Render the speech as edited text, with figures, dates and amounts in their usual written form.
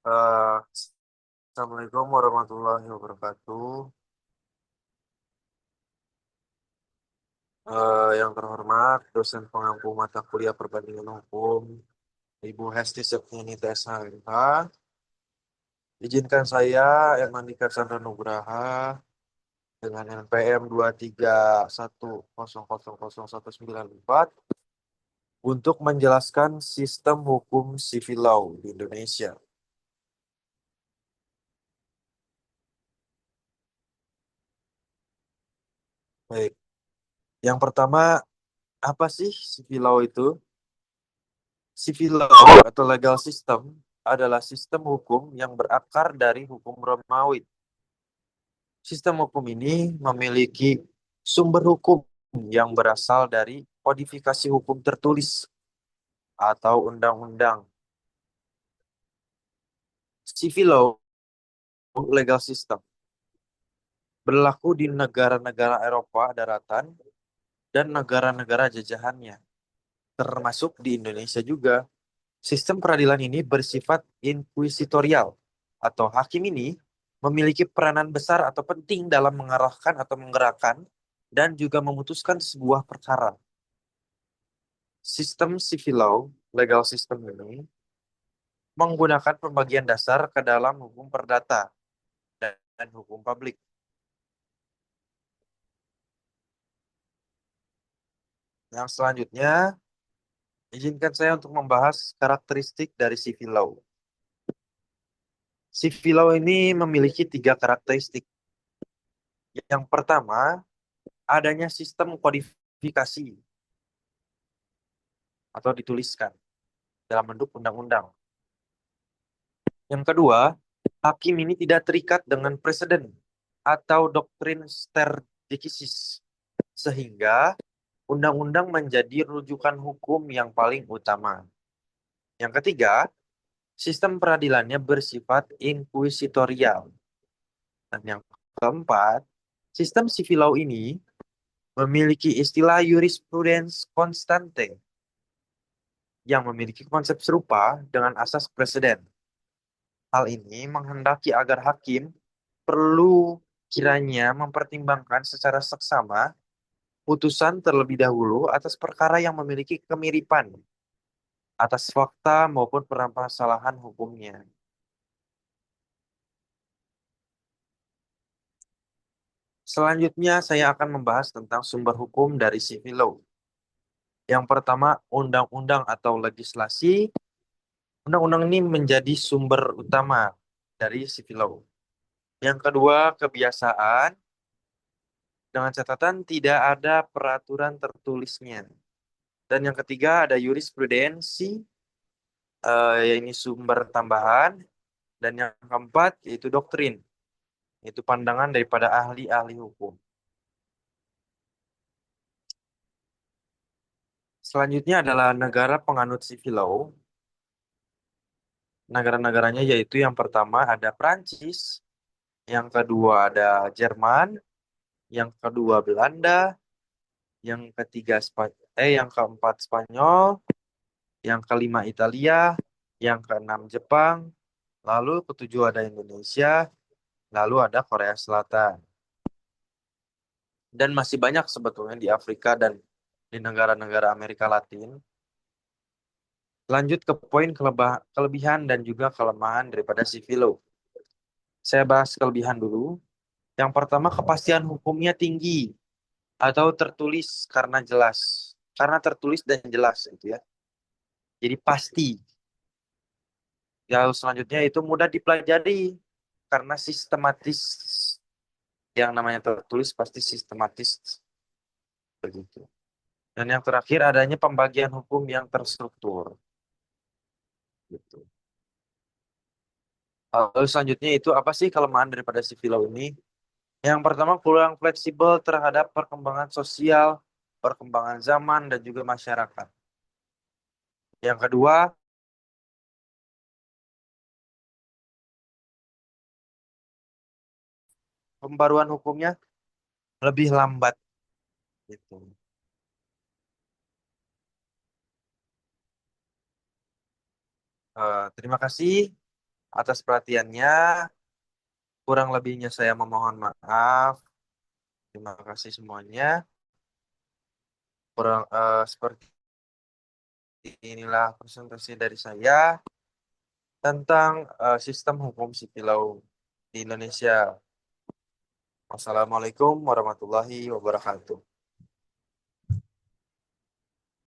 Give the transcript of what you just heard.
Eh, Assalamualaikum warahmatullahi wabarakatuh. Yang terhormat, dosen pengampu mata kuliah perbandingan hukum, Ibu Hesti Septiani SHMH. Izinkan saya, Emandika Chandra Nugraha, dengan NPM 231000194 untuk menjelaskan sistem hukum civil law di Indonesia. Baik, yang pertama, apa sih civil law itu? Civil law atau legal system adalah sistem hukum yang berakar dari hukum Romawi. Sistem hukum ini memiliki sumber hukum yang berasal dari kodifikasi hukum tertulis atau undang-undang. Civil law legal system berlaku di negara-negara Eropa daratan dan negara-negara jajahannya, termasuk di Indonesia juga. Sistem peradilan ini bersifat inkuisitorial atau hakim ini memiliki peranan besar atau penting dalam mengarahkan atau menggerakkan dan juga memutuskan sebuah perkara. Sistem civil law, legal system ini menggunakan pembagian dasar ke dalam hukum perdata dan hukum publik. Yang selanjutnya, izinkan saya untuk membahas karakteristik dari civil law. Civil law ini memiliki tiga karakteristik. Yang pertama, adanya sistem kodifikasi atau dituliskan dalam bentuk undang-undang. Yang kedua, hakim ini tidak terikat dengan preseden atau doktrin sterdekis, sehingga undang-undang menjadi rujukan hukum yang paling utama. Yang ketiga, sistem peradilannya bersifat inkuisitorial. Dan yang keempat, sistem civil law ini memiliki istilah jurisprudens constante yang memiliki konsep serupa dengan asas preseden. Hal ini menghendaki agar hakim perlu kiranya mempertimbangkan secara seksama putusan terlebih dahulu atas perkara yang memiliki kemiripan atas fakta maupun permasalahan hukumnya. Selanjutnya, saya akan membahas tentang sumber hukum dari civil law. Yang pertama, undang-undang atau legislasi. Undang-undang ini menjadi sumber utama dari civil law. Yang kedua, kebiasaan. Dengan catatan tidak ada peraturan tertulisnya. Dan yang ketiga ada jurisprudensi, ini sumber tambahan. Dan yang keempat yaitu doktrin, yaitu pandangan daripada ahli-ahli hukum. Selanjutnya adalah negara penganut civil law. Negara-negaranya yaitu yang pertama ada Prancis, yang kedua ada Jerman, yang kedua Belanda, yang keempat Spanyol, yang kelima Italia, yang keenam Jepang, lalu ketujuh ada Indonesia, lalu ada Korea Selatan. Dan masih banyak sebetulnya di Afrika dan di negara-negara Amerika Latin. Lanjut ke poin kelebihan dan juga kelemahan daripada civil law. Saya bahas kelebihan dulu. Yang pertama, kepastian hukumnya tinggi atau tertulis karena jelas. Karena tertulis dan jelas itu ya. Jadi pasti. Lalu selanjutnya itu mudah dipelajari karena sistematis. Yang namanya tertulis pasti sistematis begitu. Dan yang terakhir adanya pembagian hukum yang terstruktur gitu. Lalu selanjutnya itu apa sih kelemahan daripada civil law ini? Yang pertama kurang fleksibel terhadap perkembangan sosial, perkembangan zaman dan juga masyarakat. Yang kedua, pembaruan hukumnya lebih lambat gitu. Terima kasih. atas perhatiannya. Kurang lebihnya saya memohon maaf. Terima kasih semuanya. Seperti inilah presentasi dari saya tentang sistem hukum sipil law di Indonesia. Wassalamualaikum warahmatullahi wabarakatuh.